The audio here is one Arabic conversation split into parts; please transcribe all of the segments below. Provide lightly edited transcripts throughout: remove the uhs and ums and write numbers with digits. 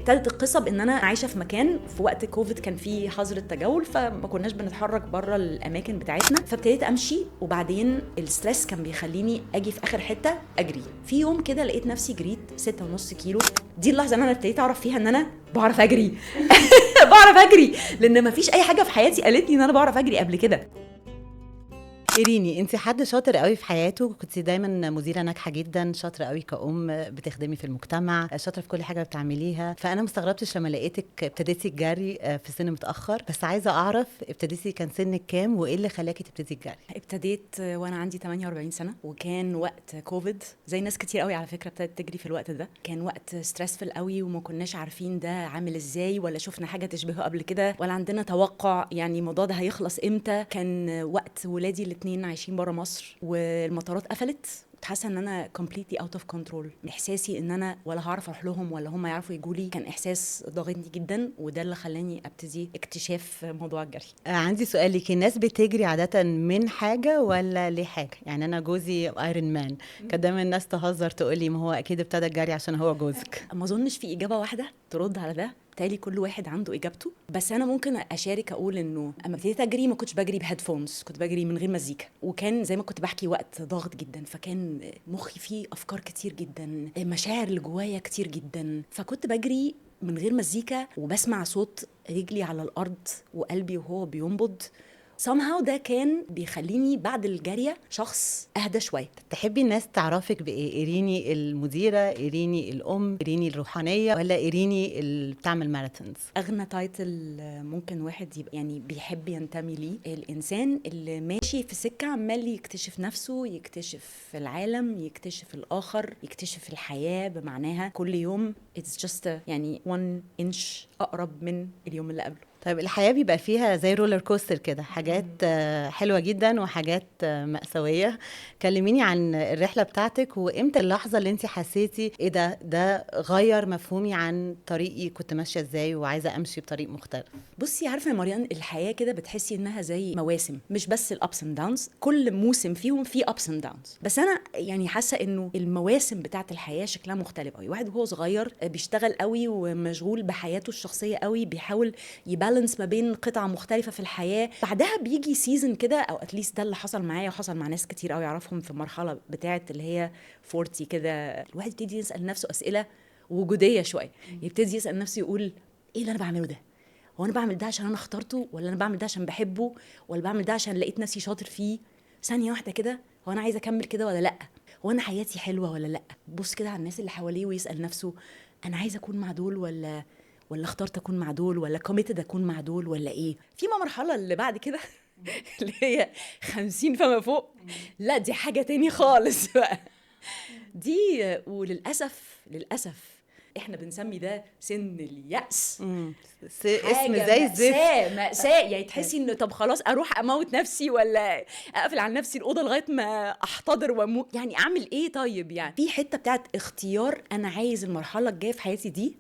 ابتدت القصه بان انا عايشه في مكان في وقت كوفيد كان فيه حظر التجول، فما كناش بنتحرك بره الاماكن بتاعتنا، فابتديت امشي وبعدين الستريس كان بيخليني اجي في اخر حته اجري. في يوم كده لقيت نفسي جريت 6.5 كيلو. دي اللحظه اللي انا ابتديت اعرف فيها ان انا بعرف اجري. بعرف اجري لان مفيش اي حاجه في حياتي قالت لي ان انا بعرف اجري قبل كده. إيريني، انت حد شاطر قوي في حياته، كنت دايما مديرة ناجحة جدا، شاطرة قوي كأم، بتخدمي في المجتمع، شاطرة في كل حاجة بتعمليها. فأنا مستغربتش لما لقيتك ابتديتي الجري في سن متأخر، بس عايزة أعرف ابتديتي كان سنك كام وإيه اللي خلاكي تبتدي الجري؟ ابتديت وانا عندي 48 سنه، وكان وقت كوفيد زي ناس كتير قوي على فكره ابتدت تجري في الوقت ده. كان وقت ستريسفل قوي وما كناش عارفين ده عامل ازاي، ولا شفنا حاجه تشبهه قبل كده، ولا عندنا توقع يعني الموضوع ده هيخلص امتى. كان وقت ولادي الاثنين عايشين بره مصر والمطارات قفلت، كنت حاسه ان انا completely out of control. احساسي ان انا ولا هعرف اروح لهم ولا هم يعرفوا يجوا لي كان احساس ضاغطني جدا، وده اللي خلاني ابتدي اكتشاف موضوع الجري. عندي سؤال ليكي، الناس بتجري عادة من حاجة ولا لحاجة؟ يعني أنا جوزي ايرون مان، كان دايما الناس تهزر تقولي ما هو أكيد ابتدى الجري عشان هو جوزك. ما اظنش في اجابه واحده ترد على ده، بالتالي كل واحد عنده اجابته. بس انا ممكن اشارك اقول انه اما ابتديت اجري ما كنتش بجري بهيدفونز، كنت بجري من غير مزيكا، وكان زي ما كنت بحكي وقت ضاغط جدا، فكان مخي فيه افكار كتير جدا، مشاعر اللي جوايا كتير جدا، فكنت بجري من غير مزيكا وبسمع صوت رجلي على الارض وقلبي وهو بينبض. somehow ده كان بيخليني بعد الجريه شخص اهدى شويه. تحبي الناس تعرفك بإيه؟ إيريني المديرة، إيريني الأم، إيريني الروحانية، ولا إيريني اللي بتعمل ماراثونز؟ اغنى تايتل ممكن واحد يبقى يعني بيحب ينتمي ليه، الانسان اللي ماشي في سكه عمال يكتشف نفسه، يكتشف العالم، يكتشف الاخر، يكتشف الحياه بمعناها كل يوم. it's just يعني 1 inch اقرب من اليوم اللي قبله. طيب الحياة بيبقى فيها زي رولر كوستر كده، حاجات حلوة جدا وحاجات مأساوية. كلميني عن الرحلة بتاعتك، وامتى اللحظة اللي انت حسيتي ايه ده غير مفهومي عن طريقي كنت ماشية ازاي وعايزة امشي بطريق مختلف. بصي عارفه يا مريان، الحياه كده بتحسي انها زي مواسم، مش بس الابس اند داونز، كل موسم فيهم فيه ابس اند داونز، بس انا يعني حاسه انه المواسم بتاعت الحياه شكلها مختلف قوي. واحد وهو صغير بيشتغل قوي ومشغول بحياته الشخصيه قوي، بيحاول يبالانس ما بين قطع مختلفه في الحياه. بعدها بيجي سيزن كده، او اتليست ده اللي حصل معايا وحصل مع ناس كتير قوي يعرفهم في المرحله بتاعت اللي هي 40 كده، الواحد يبتدي يسال نفسه اسئله وجوديه شويه، يبتدي يسال نفسه يقول ايه اللي انا بعمله ده؟ هو انا بعمل ده عشان انا اخترته، ولا انا بعمل ده عشان بحبه، ولا بعمل ده عشان لقيت نفسي شاطر فيه؟ ثانيه واحده كده، هو انا عايزه اكمل كده ولا لا؟ هو انا حياتي حلوه ولا لا؟ بص كده على الناس اللي حواليه ويسال نفسه انا عايزه اكون مع دول ولا اخترت اكون مع دول، ولا كوميتد اكون مع دول، ولا ايه؟ فيما مرحله اللي بعد كده اللي هي 50 فما فوق، لا دي حاجه تاني خالص بقى دي. وللاسف احنا بنسمي ده سن اليأس. اسم حاجة زي الزفت. مأساة يعني تحسي انه طب خلاص اروح اموت نفسي، ولا اقفل على نفسي الأوضة لغاية ما احتضر واموت، يعني اعمل ايه؟ طيب يعني في حتة بتاعت اختيار، انا عايز المرحلة الجاية في حياتي دي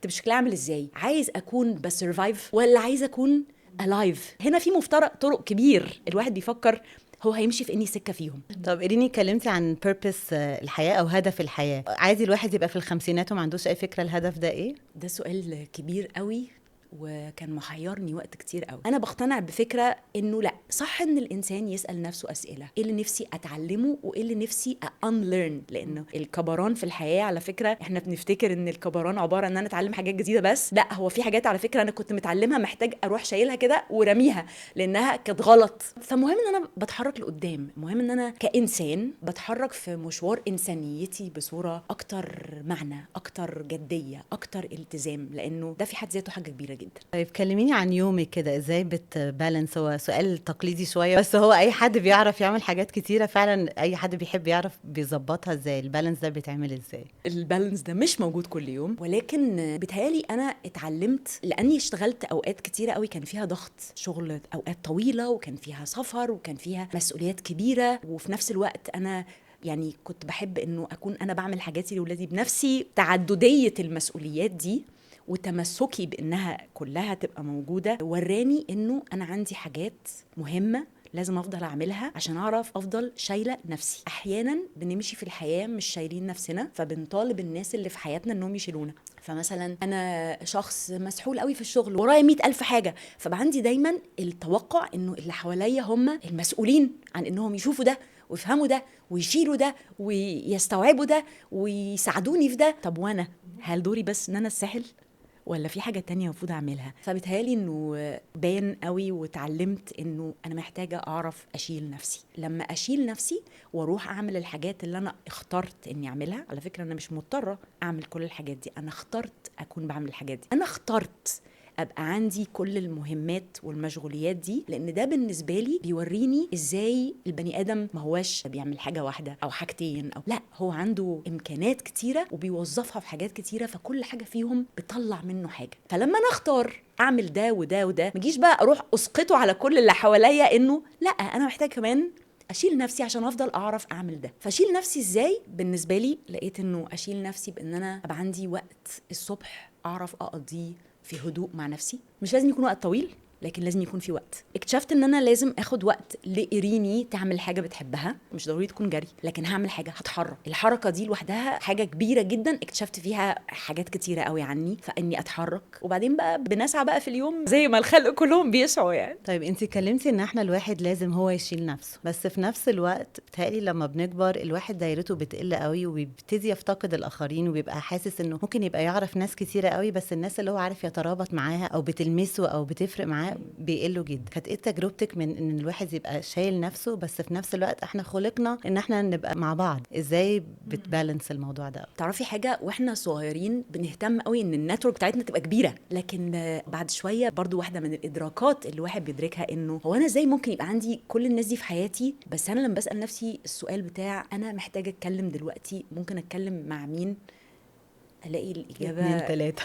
تبقى شكلها عامل ازاي؟ عايز اكون بسرفايف ولا عايز اكون الايف؟ هنا في مفترق طرق كبير، الواحد بيفكر هو هيمشي في اني سكة فيهم. طب إيريني، اتكلمتي عن بيربس الحياة أو هدف الحياة. عادي الواحد يبقى في الخمسينات وما عندوش أي فكرة الهدف ده إيه؟ ده سؤال كبير قوي وكان محيرني وقت كتير قوي. انا بقتنع بفكره انه لا، صح ان الانسان يسال نفسه اسئله، ايه اللي نفسي اتعلمه وايه اللي نفسي unlearn، لانه الكبران في الحياه على فكره احنا بنفتكر ان الكبران عباره ان انا اتعلم حاجات جديده بس، لا، هو في حاجات على فكره انا كنت متعلمها محتاج اروح شايلها كده ورميها لانها كانت غلط. فمهم ان انا بتحرك لقدام، مهم ان انا كانسان بتحرك في مشوار انسانيتي بصوره اكتر معنى، اكتر جديه، اكتر التزام، لانه ده في حد ذاته حاجه كبيره جدا. طيب كلميني عن يومك كده، ازاي بتبالانس؟ هو سؤال تقليدي شوية، بس هو اي حد بيعرف يعمل حاجات كتيرة فعلا، اي حد بيحب يعرف بيظبطها ازاي. البالانس ده بيتعمل ازاي؟ البالانس ده مش موجود كل يوم، ولكن بيتهيالي انا اتعلمت لاني اشتغلت اوقات كتيره قوي كان فيها ضغط شغل، اوقات طويله وكان فيها سفر وكان فيها مسؤوليات كبيره، وفي نفس الوقت انا يعني كنت بحب انه اكون انا بعمل حاجاتي لاولادي بنفسي. تعدديه المسؤوليات دي وتمسكي بانها كلها تبقى موجوده وراني انه انا عندي حاجات مهمه لازم افضل اعملها عشان اعرف افضل شايله نفسي. احيانا بنمشي في الحياه مش شايلين نفسنا، فبنطالب الناس اللي في حياتنا انهم يشيلونا. فمثلا انا شخص مسحول قوي في الشغل، ورايا 100,000 حاجه، فبقى عندي دايما التوقع انه اللي حواليا هم المسؤولين عن انهم يشوفوا ده ويفهموا ده ويشيلوا ده ويستوعبوا ده ويساعدوني في ده. طب وانا هل دوري بس ان انا الساحل، ولا في حاجة تانية المفروض أعملها؟ فبتهيالي إنه باين قوي وتعلمت إنه أنا محتاجة أعرف أشيل نفسي. لما أشيل نفسي وأروح أعمل الحاجات اللي أنا اخترت إني أعملها، على فكرة أنا مش مضطرة أعمل كل الحاجات دي، أنا اخترت أكون بعمل الحاجات دي، أنا اخترت ابقى عندي كل المهمات والمشغوليات دي، لان ده بالنسبه لي بيوريني ازاي البني ادم ما هواش بيعمل حاجه واحده او حاجتين، او لا، هو عنده امكانات كتيره وبيوظفها في حاجات كتيره، فكل حاجه فيهم بتطلع منه حاجه. فلما انا اختار اعمل ده وده وده، مجيش بقى اروح اسقطه على كل اللي حواليا انه لا، انا محتاج كمان اشيل نفسي عشان افضل اعرف اعمل ده. فاشيل نفسي ازاي؟ بالنسبه لي لقيت انه اشيل نفسي بان انا ابقى عندي وقت الصبح اعرف اقضيه في هدوء مع نفسي. مش لازم يكون وقت طويل، لكن لازم يكون في وقت. اكتشفت ان انا لازم اخد وقت لإيريني تعمل حاجه بتحبها، مش ضروري تكون جري، لكن هعمل حاجه، هتحرك. الحركه دي لوحدها حاجه كبيره جدا، اكتشفت فيها حاجات كتيره قوي عني، فاني اتحرك. وبعدين بقى بنسعى بقى في اليوم زي ما الخلق كلهم بيسعوا يعني. طيب انت اتكلمتي ان احنا الواحد لازم هو يشيل نفسه، بس في نفس الوقت بتهيألي لما بنكبر الواحد دايرته بتقل قوي وبيبتدي يفتقد الاخرين، وبيبقى حاسس انه ممكن يبقى يعرف ناس كتيره قوي، بس الناس اللي هو عارف يترابط معاها او بتلمسه او بتفرق معاه بيقلوا جدا. كانت ايه تجربتك من ان الواحد يبقى شايل نفسه بس في نفس الوقت احنا خلقنا ان اححنا نبقى مع بعض؟ ازاي بتبالانس الموضوع ده؟ تعرفي حاجه، واحنا صغيرين بنهتم قوي ان النتورك بتاعتنا تبقى كبيره، لكن بعد شويه برضو واحده من الادراكات اللي الواحد بيدركها انه هو انا ازاي ممكن يبقى عندي كل الناس دي في حياتي، بس انا لما بسال نفسي السؤال بتاع انا محتاجه اتكلم دلوقتي، ممكن اتكلم مع مين، الاقي الاجابه 2 3.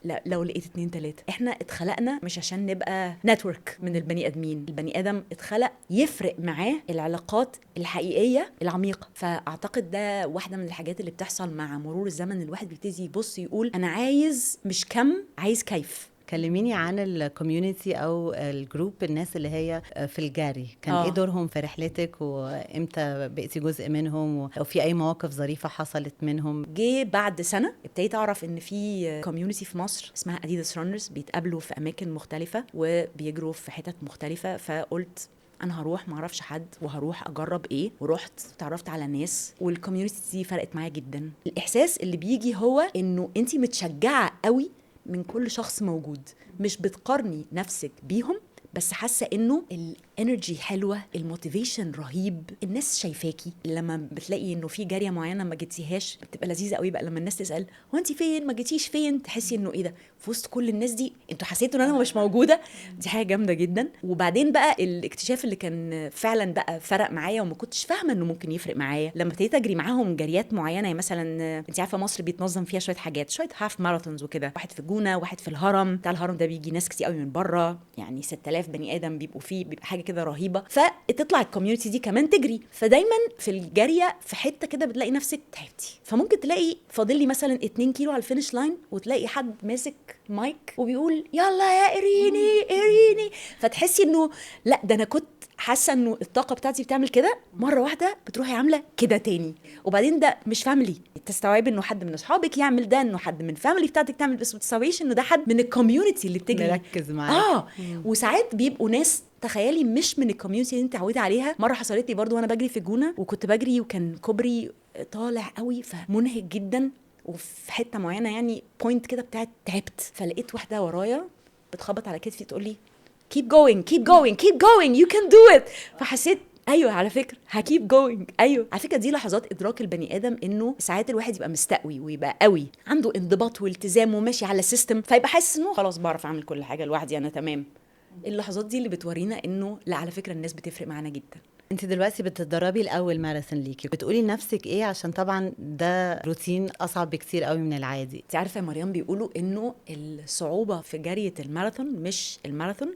لا لو لقيت 2 3. احنا اتخلقنا مش عشان نبقى نتورك من البني ادمين، البني ادم اتخلق يفرق معاه العلاقات الحقيقيه العميقه. فاعتقد ده واحده من الحاجات اللي بتحصل مع مرور الزمن، الواحد بيبتدي يبص يقول انا عايز مش كم، عايز كيف. كلميني عن الكوميونتي او الجروب، الناس اللي هي في الجري، كان ايه دورهم في رحلتك، وامتى بقيتي جزء منهم، او في اي مواقف ظريفه حصلت منهم؟ جه بعد سنه ابتديت اعرف ان في كوميونتي في مصر اسمها اديداس رانرز، بيتقابلوا في اماكن مختلفه وبيجروا في حتت مختلفه. فقلت انا هروح، ما اعرفش حد، وهروح اجرب ايه. ورحت تعرفت على ناس، والكوميونتي دي فرقت معايا جدا. الاحساس اللي بيجي هو انه انتي متشجعه قوي من كل شخص موجود، مش بتقارني نفسك بيهم، بس حاسه انه الانرجي حلوه، الموتيفيشن رهيب، الناس شايفاكي. لما بتلاقي انه في جاريه معينه ما جيتيهاش بتبقى لذيذه قوي بقى، لما الناس تسال هو انت فين، ما جيتيش فين، تحسي انه ايه ده، في وسط كل الناس دي انتوا حسيتوا ان انا مش موجوده. دي حاجه جامده جدا. وبعدين بقى الاكتشاف اللي كان فعلا بقى فرق معايا وما كنتش فاهمه انه ممكن يفرق معايا، لما ابتديت اجري معاهم جريات معينه. يعني مثلا انت عارفه مصر بيتنظم فيها شويه حاجات، شويه هاف ماراثونز وكده، واحد في الجونه، واحد في الهرم. بتاع الهرم ده بيجي ناس كتير قوي من بره، يعني 6000 بني ادم بيبقوا فيه، بيبقى حاجه كده رهيبه. فتطلع الكوميونتي دي كمان تجري. فدايما في الجاريه في حته كده بتلاقي نفسك تعبتي، فممكن تلاقي فاضل لي مثلا 2 كيلو على الفينش لاين، وتلاقي حد ماسك مايك وبيقول يلا يا إيريني. فتحسي انه لا، ده انا كنت حاسه انه الطاقه بتاعتي بتعمل كده، مره واحده بتروحي عامله كده تاني. وبعدين ده مش فاميلي، تستوعبي انه حد من اصحابك يعمل ده، انه حد من فاميلي بتاعتك تعمل، بس ما تستوعبيش انه ده حد من الكوميونتي اللي بتجري. مركز معاك. وساعات بيبقوا ناس تخيلي مش من الكوميونتي اللي انت عودي عليها. مره حصلت لي برضو وانا بجري في الجونه، وكنت بجري وكان كوبري طالع قوي فمنهك جدا، وفي حته معينه يعني بوينت كده بتاعت تعبت. فلقيت واحده ورايا بتخبط على كتفي تقول لي keep going you can do it. فحسيت ايوه على فكره هكيب جوينج. ايوه على فكره دي لحظات ادراك البني ادم، انه ساعات الواحد يبقى مستقوي ويبقى قوي، عنده انضباط والتزام وماشي على سيستم، فيبقى حاسس انه خلاص بعرف اعمل كل حاجه لوحدي، انا تمام. اللحظات دي اللي بتورينا انه لا، على فكره الناس بتفرق معانا جدا. انت دلوقتي بتتدربي الاول ماراثون ليكي، بتقولي لنفسك ايه؟ عشان طبعا ده روتين اصعب بكتير قوي من العادي. انت عارفه يا مريم، بيقولوا انه الصعوبه في جريه الماراثون مش الماراثون،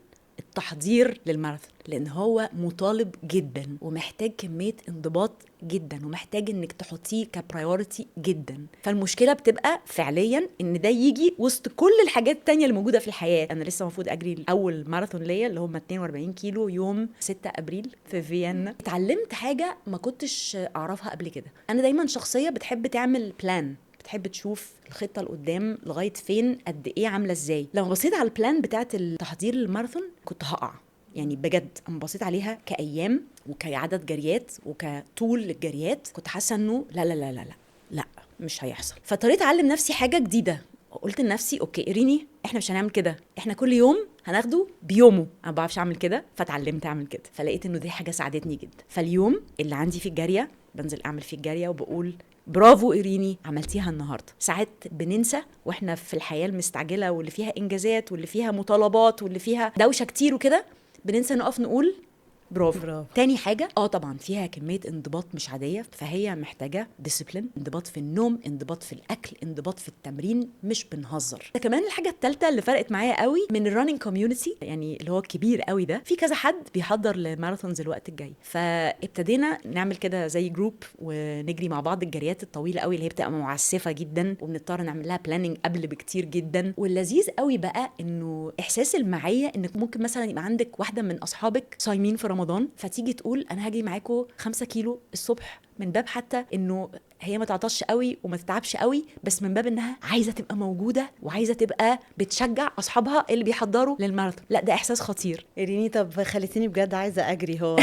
التحضير للماراثون، لان هو مطالب جدا ومحتاج كميه انضباط جدا ومحتاج انك تحطيه كبرايورتي جدا. فالمشكله بتبقى فعليا ان ده يجي وسط كل الحاجات التانية اللي موجوده في الحياه. انا لسه المفروض اجري اول ماراثون ليا اللي هم 42 كيلو يوم 6 ابريل في فيينا. اتعلمت حاجه ما كنتش اعرفها قبل كده. انا دايما شخصيه بتحب تعمل بلان، بتحب تشوف الخطه لقدام لغايه فين، قد ايه، عامله ازاي. لما بصيت على البلان بتاعه التحضير للماراثون كنت هقع يعني بجد. انا بصيت عليها كايام وكعدد جريات وكطول للجريات، كنت حاسه انه لا لا لا لا لا لا مش هيحصل. فاضطريت اعلم نفسي حاجه جديده. قلت لنفسي اوكي إيريني، احنا مش هنعمل كده، احنا كل يوم هناخده بيومه. انا ما بعرفش اعمل كده، فتعلمت اعمل كده. فلقيت انه دي حاجه ساعدتني جدا. فاليوم اللي عندي فيه الجاريه بنزل اعمل فيه الجاريه وبقول برافو إيريني عملتيها النهارده. ساعات بننسى واحنا في الحياه المستعجله واللي فيها انجازات واللي فيها مطالبات واللي فيها دوشه كتير وكده، بننسى نقف نقول برافو. تاني حاجة طبعا فيها كمية انضباط مش عادية، فهي محتاجة ديسيبلين، انضباط في النوم، انضباط في الأكل، انضباط في التمرين، مش بنهزر. ده كمان الحاجة الثالثة اللي فرقت معايا قوي من الرانينج كوميونتي، يعني اللي هو الكبير قوي ده، في كذا حد بيحضر لماراثونز الوقت الجاي، فابتدينا نعمل كده زي جروب ونجري مع بعض الجريات الطويلة قوي اللي هي بتبقى معسفة جدا وبنضطر نعمل لها بلاننج قبل بكتير جدا. واللذيذ قوي بقى انه احساس المعية، انك ممكن مثلا يبقى عندك واحدة من اصحابك صايمين في رمضان فتيجي تقول انا هاجي معاكم 5 كيلو الصبح، من باب حتى انه هي ما تعطش قوي وما تتعبش قوي، بس من باب انها عايزه تبقى موجوده وعايزه تبقى بتشجع اصحابها اللي بيحضروا للماراثون. لا ده احساس خطير. إيريني طب خليتيني بجد عايزه اجري. هو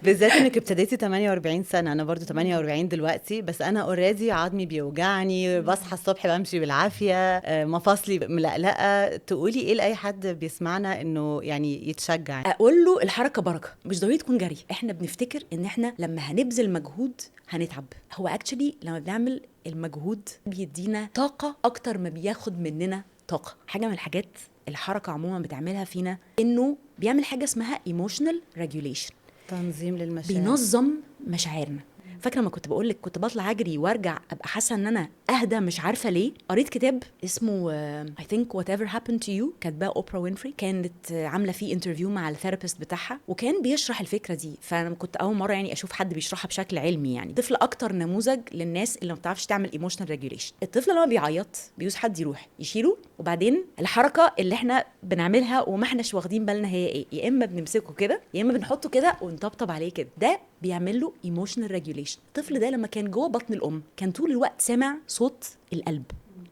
بالذات انك ابتديتي 48 سنه، انا برضو 48 دلوقتي، بس انا اوريدي عظمي بيوجعني، بصحى الصبح بمشي بالعافيه، مفاصلي ملقلقه. تقولي ايه لاي حد بيسمعنا انه يعني يتشجع؟ اقول له الحركه بركه، مش ضروري تكون جري. احنا بنفتكر ان احنا لما هنبذل مجهود هنتعب. هو اكشلي لما بنعمل المجهود بيدينا طاقه اكتر ما بياخد مننا طاقه. حاجه من الحاجات الحركه عموما بتعملها فينا انه بيعمل حاجه اسمها emotional regulation، تنظيم للمشاعر، بينظم مشاعرنا. فاكره ما كنت بقول لك كنت بطلع اجري وارجع ابقى حاسه ان انا اهدى، مش عارفه ليه. قريت كتاب اسمه I think whatever happened to you، كاتباه اوبرا وينفري، كانت عامله فيه انترفيو مع الثيرابيست بتاعها وكان بيشرح الفكره دي. فانا كنت اول مره يعني اشوف حد بيشرحها بشكل علمي. يعني الطفل اكتر نموذج للناس اللي ما بتعرفش تعمل ايموشنال ريجوليشن. الطفل لما بيعيط بيوز حد يروح يشيله، وبعدين الحركه اللي احنا بنعملها وما احناش واخدين بالنا هي ايه، يا اما بنمسكه كده يا اما بنحطه كده ونطبطب عليه كده. ده بيعمل له ايموشنال ريجوليشن. الطفل ده لما كان جوه بطن الام كان طول الوقت سامع صوت القلب.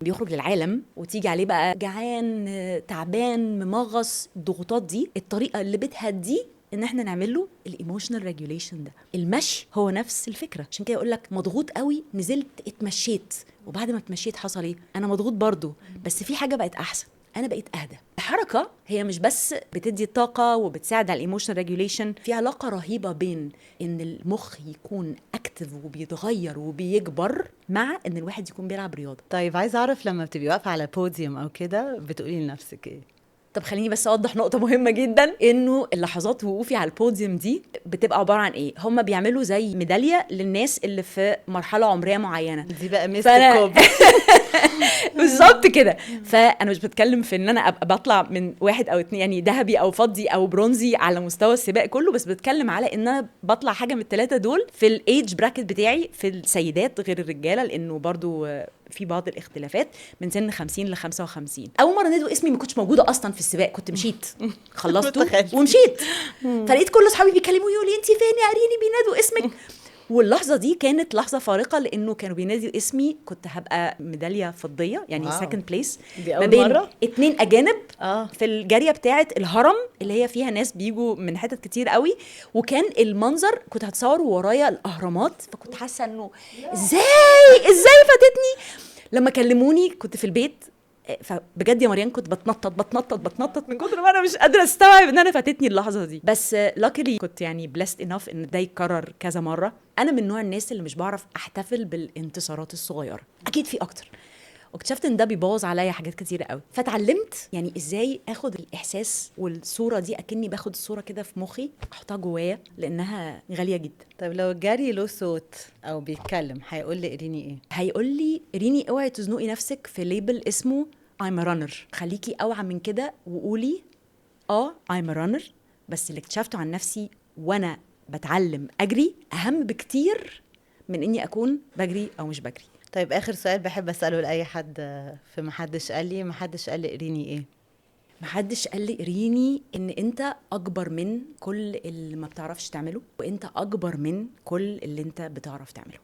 بيخرج للعالم وتيجي عليه بقى جعان، تعبان، ممغص، الضغوطات دي، الطريقه اللي بتهديه ان احنا نعمل له الايموشنال ريجوليشن ده. المشي هو نفس الفكره. عشان كده يقول لك مضغوط قوي نزلت اتمشيت، وبعد ما اتمشيت حصل ايه؟ انا مضغوط برضو بس في حاجه بقت احسن، انا بقيت اهدى. الحركه هي مش بس بتدي الطاقه وبتساعد على الايموشنال ريجوليشن، في علاقه رهيبه بين ان المخ يكون اكتف وبيتغير وبيكبر مع ان الواحد يكون بيلعب رياضه. طيب عايزه اعرف لما بتبقي واقفه على بوديوم او كده بتقولي لنفسك ايه؟ طب خليني بس اوضح نقطه مهمه جدا، انه اللحظات وقوفي على البوديوم دي بتبقى عباره عن ايه. هم بيعملوا زي ميداليه للناس اللي في مرحله عمريه معينه. دي بقى مستر كوب. بالظبط كده. فانا مش بتكلم في ان انا ابقى بطلع من 1 أو 2 يعني ذهبي او فضي او برونزي على مستوى السباق كله، بس بتكلم على ان انا بطلع حاجه من ال3 دول في الايدج براكت بتاعي في السيدات غير الرجاله، لانه برضو في بعض الاختلافات من سن 50 ل 55. اول مره نادوا اسمي ما كنتش موجوده اصلا في السباق، كنت مشيت خلصته ومشيت. فلقيت كل اصحابي بيكلموا يقولوا لي انت فين يا إيريني بينادوا اسمك. واللحظه دي كانت لحظه فارقه، لانه كانوا بينادوا اسمي كنت هبقى ميداليه فضيه يعني سكند بليس ما بين مرة؟ 2 اجانب في الجاريه بتاعه الهرم اللي هي فيها ناس بيجوا من حتت كتير قوي. وكان المنظر كنت هتصور ورايا الاهرامات، فكنت حاسه انه ازاي فاتتني. لما كلموني كنت في البيت، فبجد يا مريان كنت بتنطط من كتر ما انا مش قادره استوعب ان انا فاتتني اللحظه دي. بس luckily كنت يعني blessed enough ان ده يتكرر كذا مره. انا من نوع الناس اللي مش بعرف احتفل بالانتصارات الصغيره، اكيد في اكتر، واكتشفت ان ده بيبوظ عليا حاجات كتيره قوي. فتعلمت يعني ازاي اخد الاحساس والصوره دي، اكني باخد الصوره كده في مخي احطها جوايا لانها غاليه جدا. طيب لو الجري له صوت او بيتكلم هيقول لي إيريني ايه؟ هيقول لي إيريني اوعي تزنقي نفسك في ليبل اسمه I'm a runner، خليكي اوعى من كده وقولي طيب اخر سؤال بحب اساله لاي حد في محدش قال لي قريني ايه؟ محدش قال لي قريني ان انت اكبر من كل اللي ما بتعرفش تعمله، وانت اكبر من كل اللي انت بتعرف تعمله.